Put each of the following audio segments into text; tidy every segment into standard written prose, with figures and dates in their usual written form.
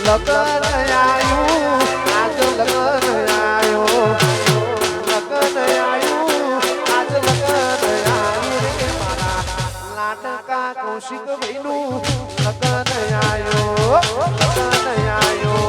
લગન આયું આજ લગન આયો લગન આયું આજ લગન આયું રે મારા લાડકા કૌશિક ભાઈનું લગન આયો લગન આયો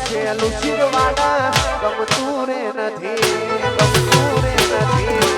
શેલું શિરવાડા ગમતું રે નથી ગમતું રે નથી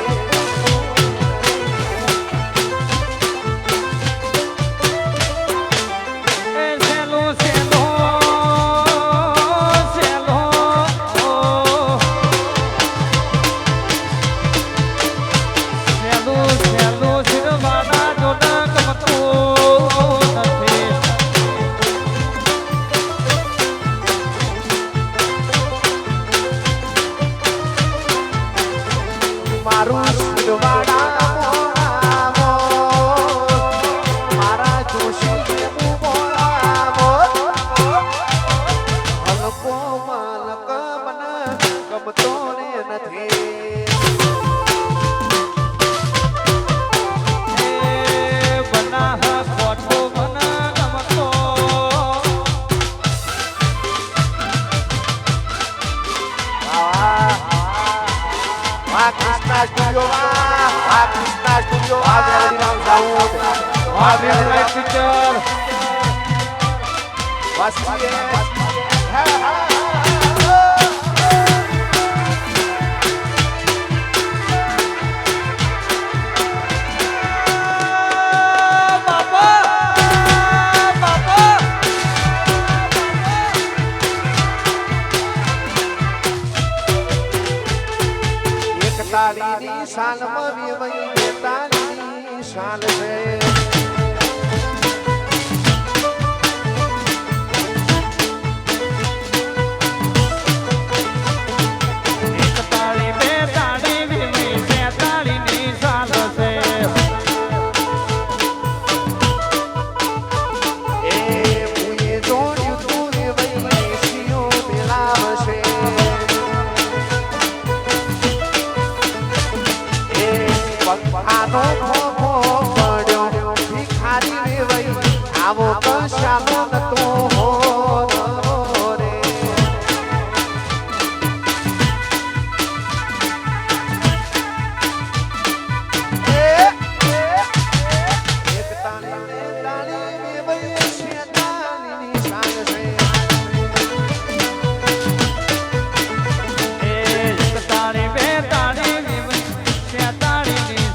તાળીની શાલમાં વેવાઈ તાળીની શાલ છે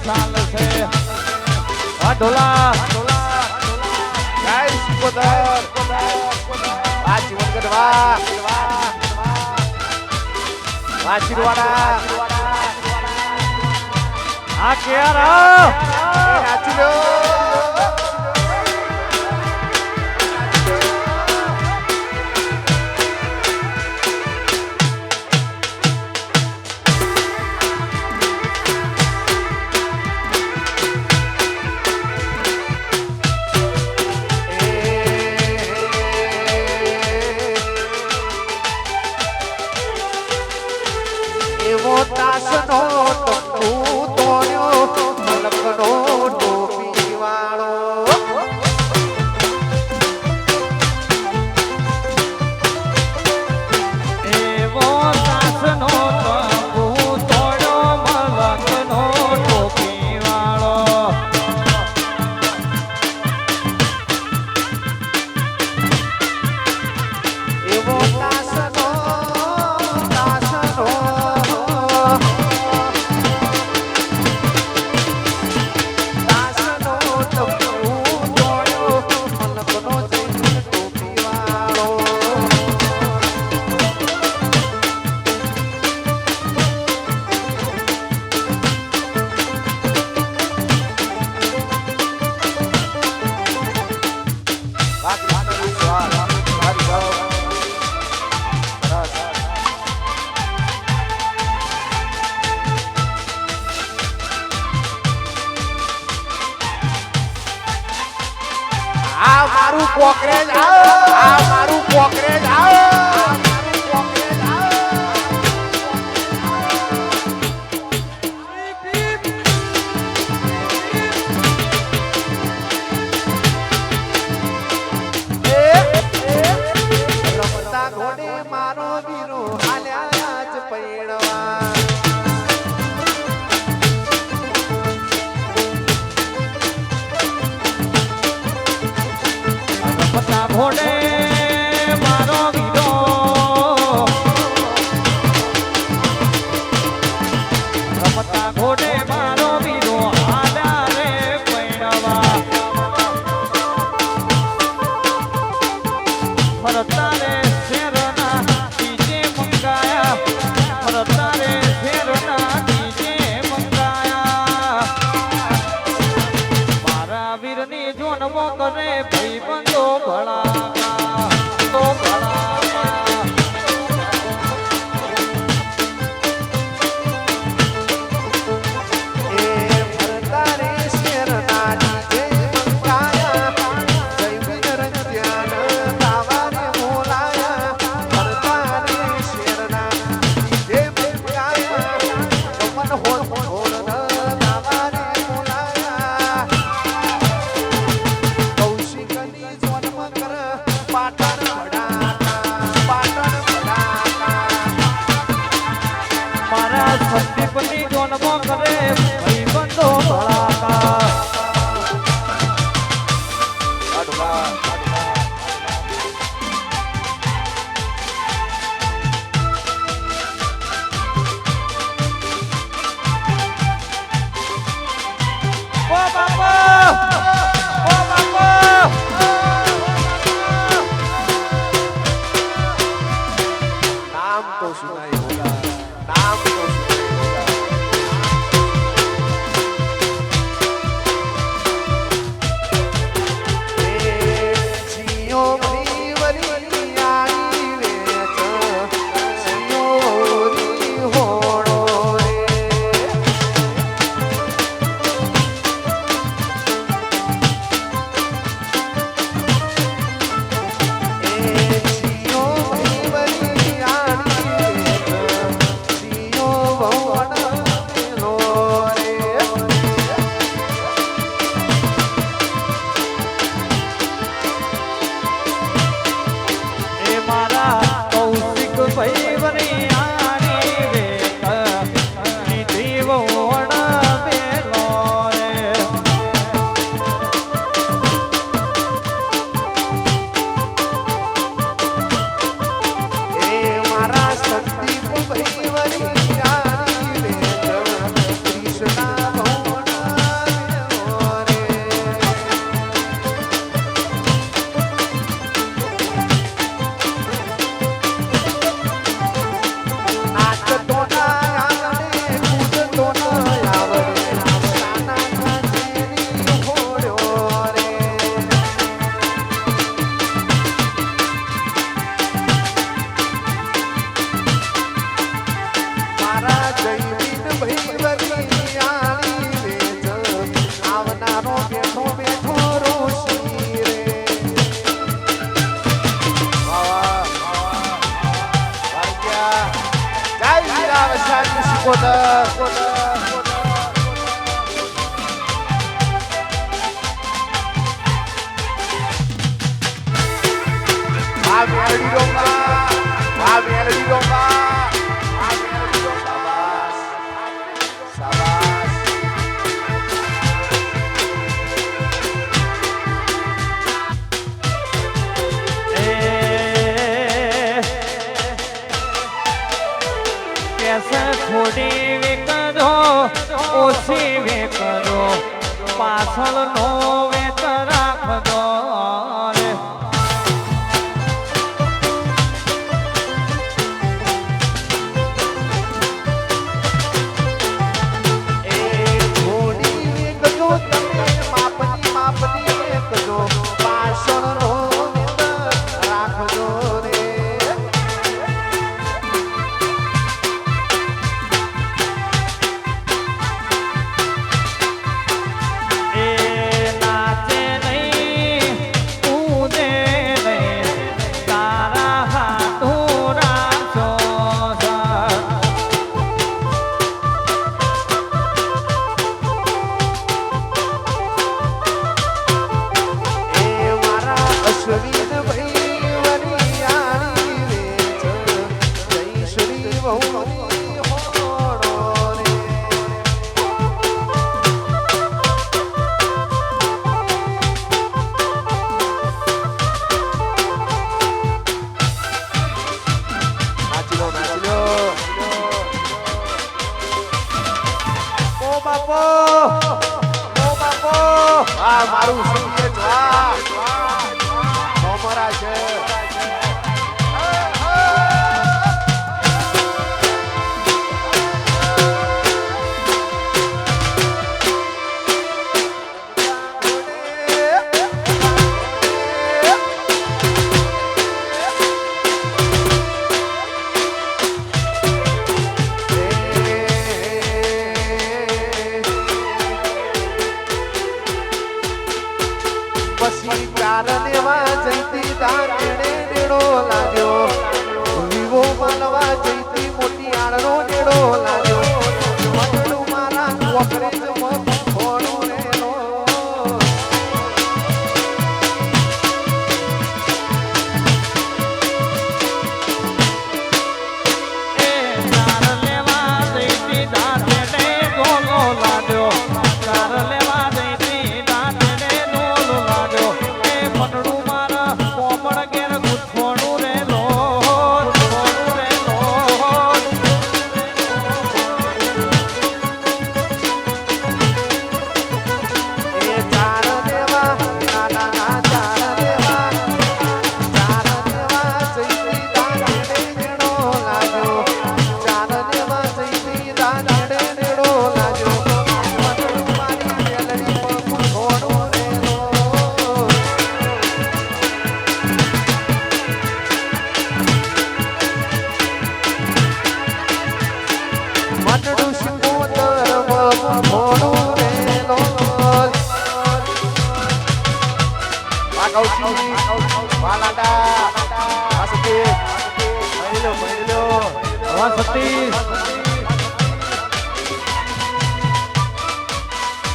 ચાલ છે ઢોલા જય સિકોદર વાહ જીવનગઢ વાહ વાહ ચિરવાડા આ કેરા નાચી લો એવો તાસનો ટપુ તોડ્યો મલકનો ટોપી વાળો એવો સાસનો તંબુ તોડ્યો મલકનો ટોપી વાળો એવો તાસનો આ મારું કોકરેજ આ મારું કોકરેજ રમતા ઘોડે મારો વીરો હાલ્યા જ પૈણવા રમતા ઘોડે મારો વીરો રમતા ઘોડે મારો વીરો આડા રે પૈણવા ફરતા રે શેરના ડીજે મંગાયા ફરતા રે શેરના ડીજે મંગાયા મારા વીરની જોનમો કરે ભાઈબંધો ભળાકા તો ભળાકા એ ફરતા રે શેરના ડીજે મંગાયા જૈવિક રંજ્યાન તાવાને બોલાયા ફરતા રે શેરના ડીજે મંગાયા મન હોલ હોલ તાવાને બોલાયા કૌશિકની જન્મ કર પાટણ ભડાકા મારા સંદીપની જોનમો કરે ભાઈબંધો ભળાકા ઓ બાપા ઓ બાપા નામ તો સુનાઈ હોગા નામ તો સુનાઈ હોગા જીઓ પ્રીવરી આઈ વેચ જીઓરી હોણો રે નાનો બેઠો બેઠો રોશી રે જય વીરા વસાવી સિકોદર આ મેલડી ડોંગા આ મેલડી ડોંગા થોડી વેકરો ઓછી વેકરો પાછળ નો વેત રાખજો રે એ થોડી વેકજો તમે માપની વેકજો પાછળ નો વેત રાખજો રે મારું સંગીત મોમરા છે પછી કારણેવા જઈતી દાંડે નેડો લાગ્યો વિવો માનવા જઈતી મોટી આળનો નેડો લાગ્યો મગડું મારા વખરે થોડું રેલો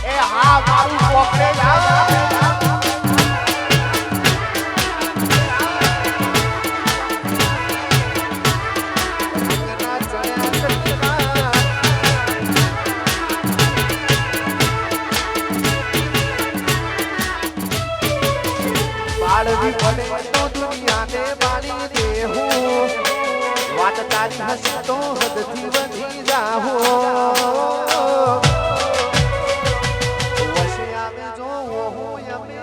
એ હા મારું પોકરે બાળવી પડે તો દુનિયાને બાળી દેવું વાત તારી હસી તો હદથી વધી જાહો વસે આવે જો હું અમે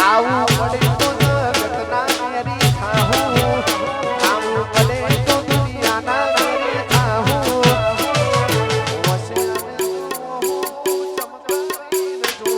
આવું પડે તો જગતના મેરી થાહું આવું પડે તો દુનિયાના મેરી થાહું વસે આવે જો હું ચમકાવીને જો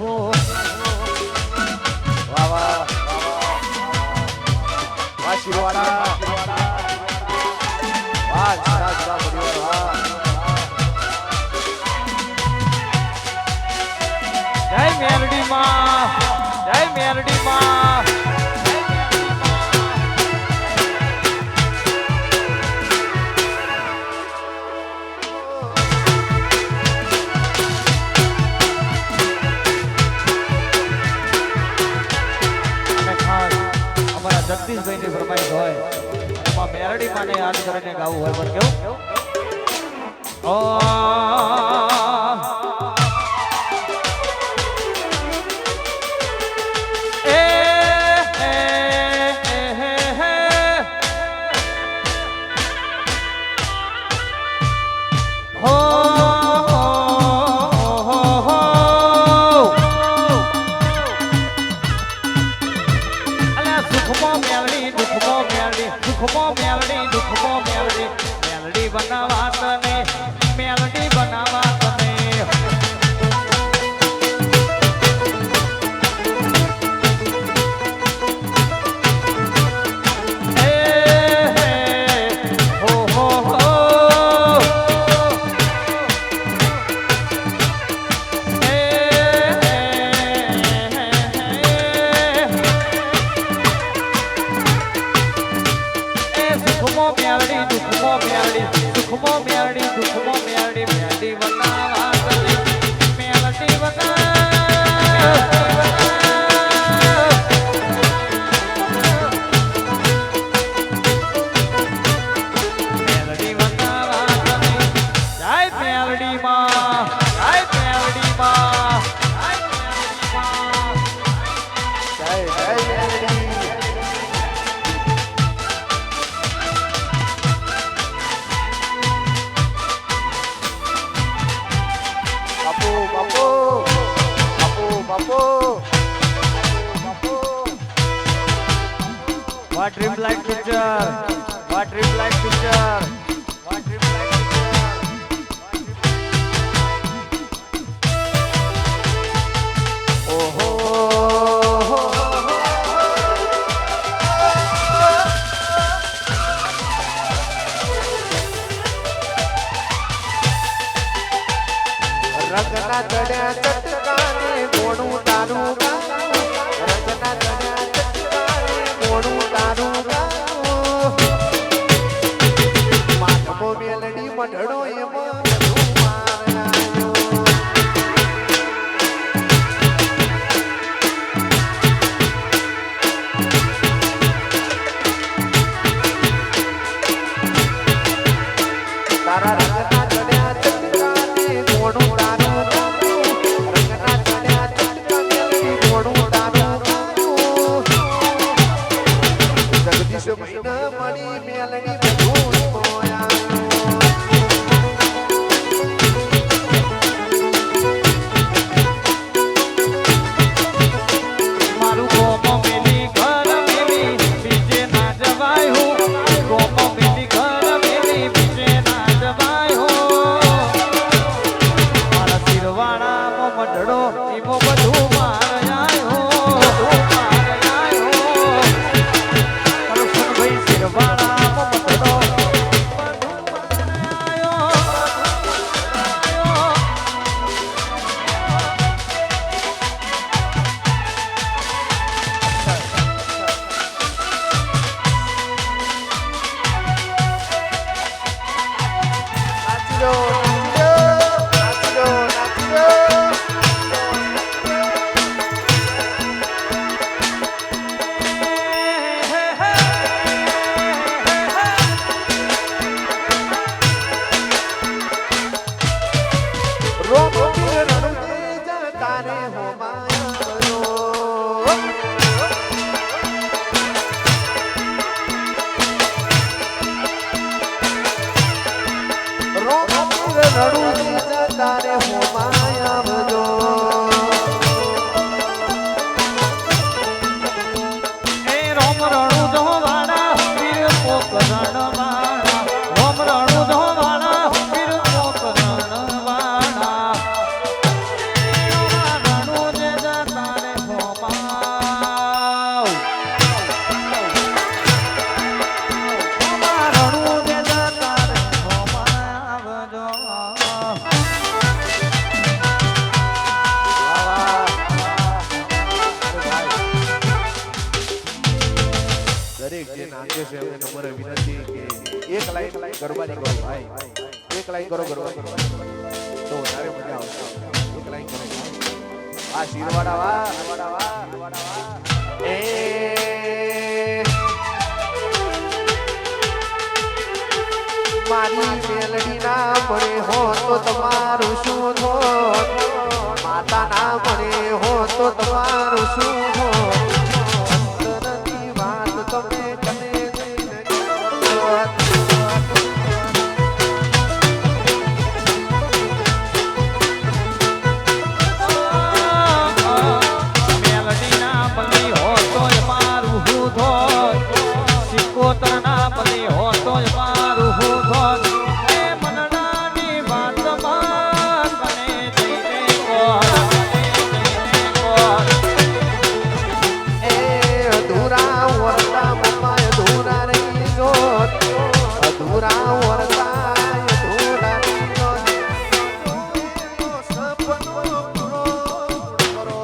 હો વાહ વાહ વાહ શિરવાડા વાહ રાજ પરિવાર વાહ જય મેરડી માં જય મેરડી માં જગદીશભાઈ ની ફરમાઈશ હોય એમાં મેરડી માને યાદ કરીને ગાવું હોય પણ કેવું ઓ મેલડી બનાવા તને મેલડી બનાવા તને હો હો હો દુખમો મેરડી દુખમો મેરડી મેરડી બનાવા તને મેરડી મેરડી બનાવા તને જય મેરડી માં જય મેરડી માં જય જય મેરડી બાપુ બાપુ બાપુ બાપુ What dream like picture? What dream like picture? What dream like picture? ઓહો રંગના ચડ્યા ચટકાને મોણું તારું ગાવું રંગના ચડ્યા ચટકાને મોણું તારું ગાવું લાઈન ગરબાની કરો ભાઈ, એક લાઈન કરો ગરબાની તો વધારે મજા આવશે. એક લાઈન કરો. આ શિરવાડા વાહ એ મારી મેલડી ના મળે હો તો તમારું શું થોત, માતા ના મળે હો તો તમારું શું થોત, અંતરની વાત તમે કને જઈને કહો. મેલડી ના બની હો તોય મારું હું ધોત, સિકોતર ના બની હો તોય મારું હું ધોત, એ મનડાની વાતમાં કને જઈને કોણ, એ અધૂરા વરતા મમ્મા અધૂરા રહી જોત, અધૂરા વરતા અધૂરા રહી જોત, સપનો પૂરો કરો.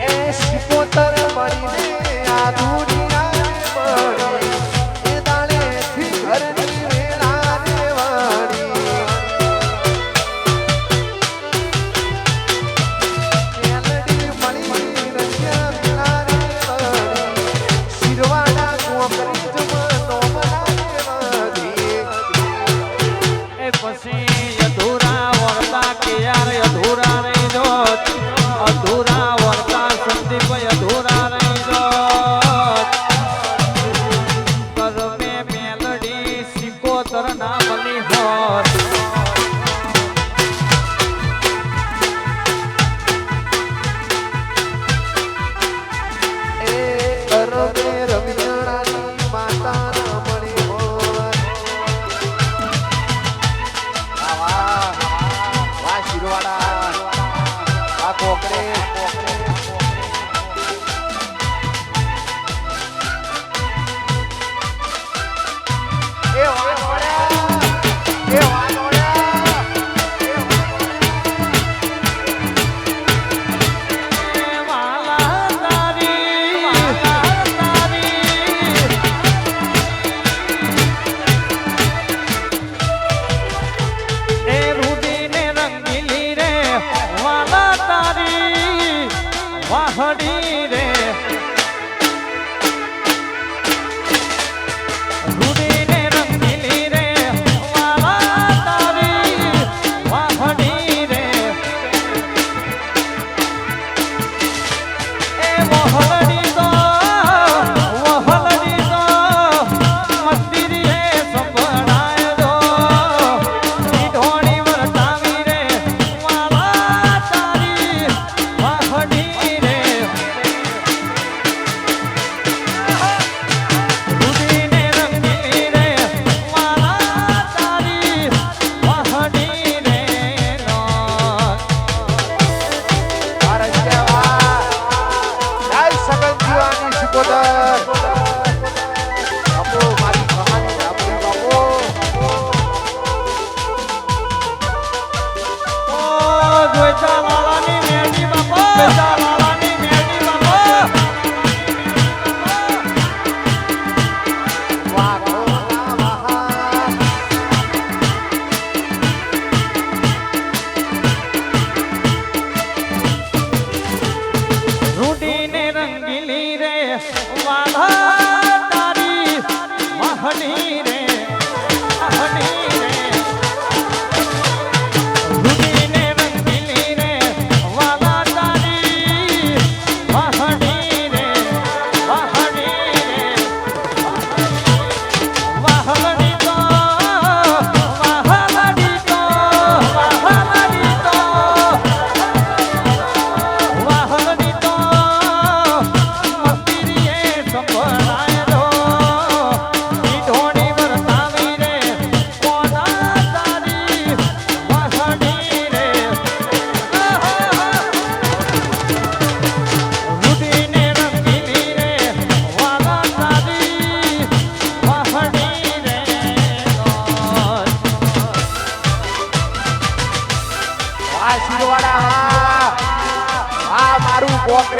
એ શિકોતર મળીને આ દુનિયા મળી, એ દાણેથી ઘરની વેળા દેવાણી. મેલડી મળી રચ્યા વેળા દેવાણી, શિરવાડા કોકરી જમનો બનાવેવાધી. એ પછી અધૂરા વરતા કે યાર અધૂરા રહી જોત, અધૂરા વરતા સંદીપ અધૂરા રહી જોત, કરમે મેલડી સિકોતર ના બની હોત. એ કરમે રવિનાની માતા ના મળી હોત. વાહ વાહ શિરવાડા આ કોકરે એ વાત પડ્યા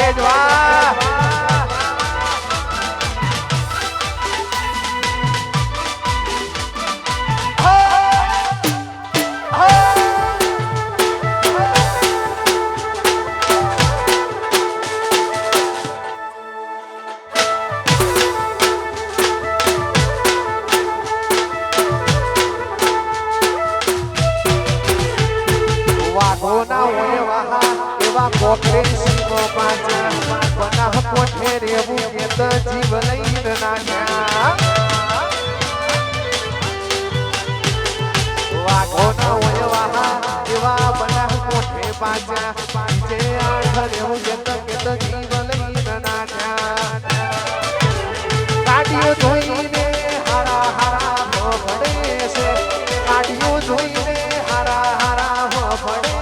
અંગ્રેજ વાહ વાઘોના હોય વાહા એવા કોકરે સિંહો પાછા બનાહ કોઠે રેવું કેત જીવ લઈને નાખ્યા વાઘોના હોય વાહા એવા બનાહ કોઠે પાછા જે આઠ રેવું કેત જીવ લઈને નાખ્યા કાઢ્યો જોઈને હારા હારા ભડે છે કાઢ્યો જોઈને હારા હારા ભડે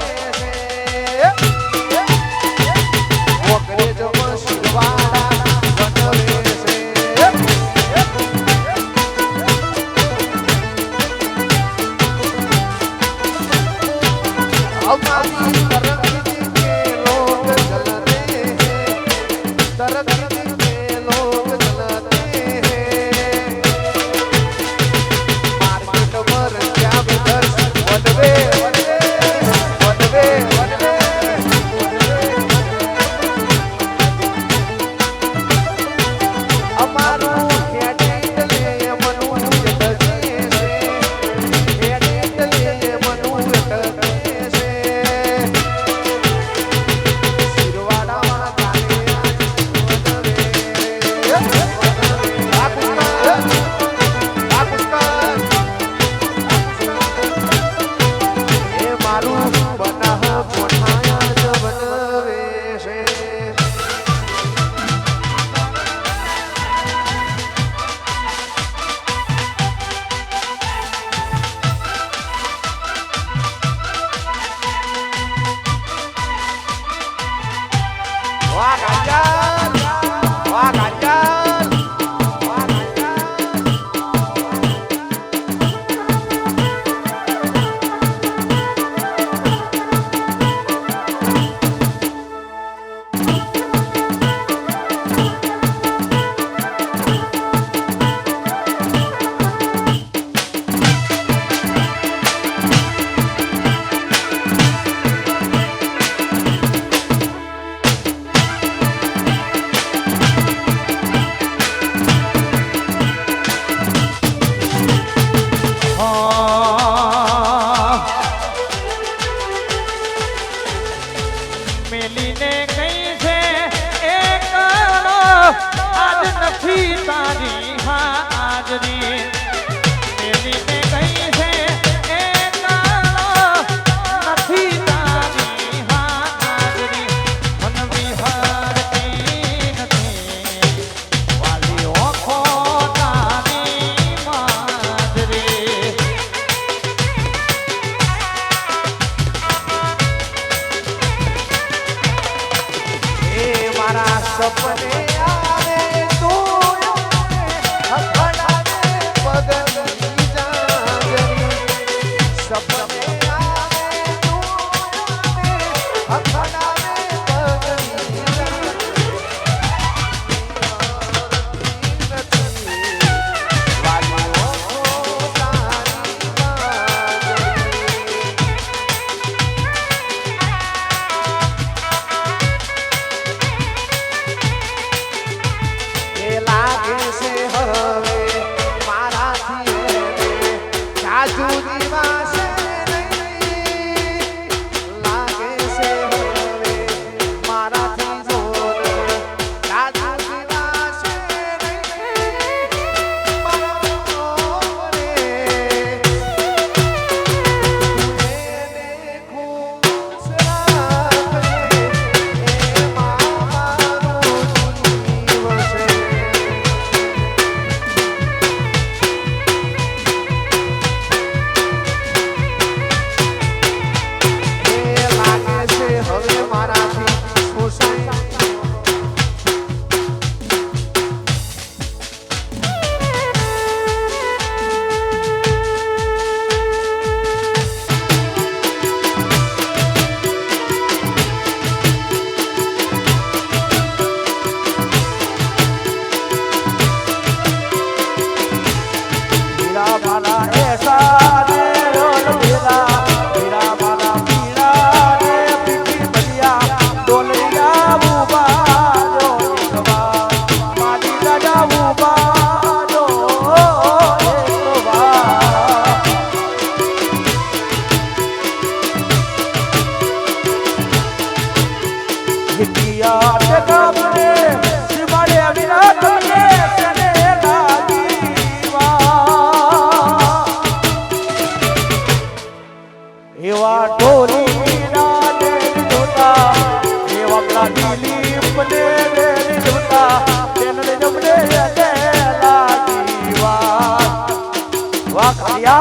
સપને આવે તું હખડાવે પગની જાગરી સપને આવે તું હખડાવે પગની જાગરી વાલીઓ તારી લાગે છે હવે મારાથી જાજુ દિવાસે નહીં લાગે છે હવે મારાથી જોર જાજુ દિવાસે નહીં મારા એને ખુશ રાખે એ મારું જીવ છે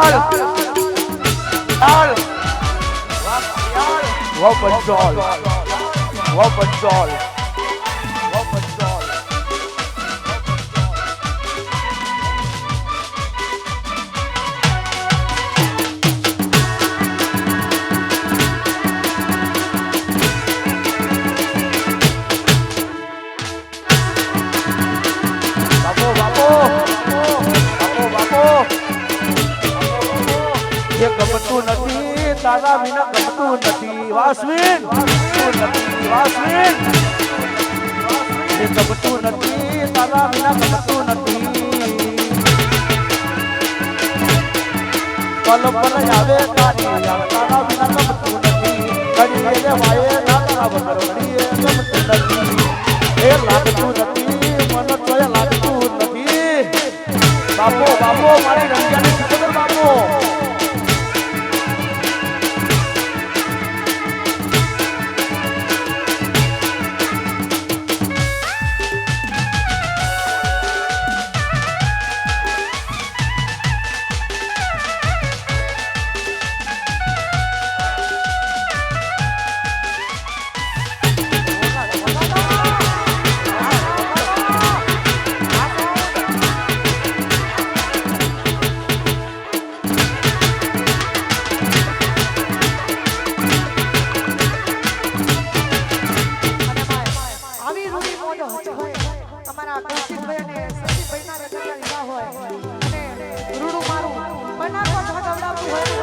યાર યાર વાહ પંચોલ વાહ પંચોલ વાહ પંચોલ બાપો બાપો બાપો બાપો એ ગમતું નથી તારા વિના ગમતું નથી વાસવીન વાસવીન એ ગમતું નથી તારા વિના ગમતું નથી પલ પલ આવે તારી યાર તારા વિના ગમતું નથી ઘડીએ રે વાયે ના તારા વગર ઘડીએ ગમતું નથી એ લાગતું નથી મન તોય લાગતું નથી બાપો બાપો મારી રંજાની ખબર બાપો અમારા કૌશિકભાઈ અને સંદીપભાઈના રજવાડી ના હોય અને રૂડું મારું બનાવવા ઝાડવડાવતું હોય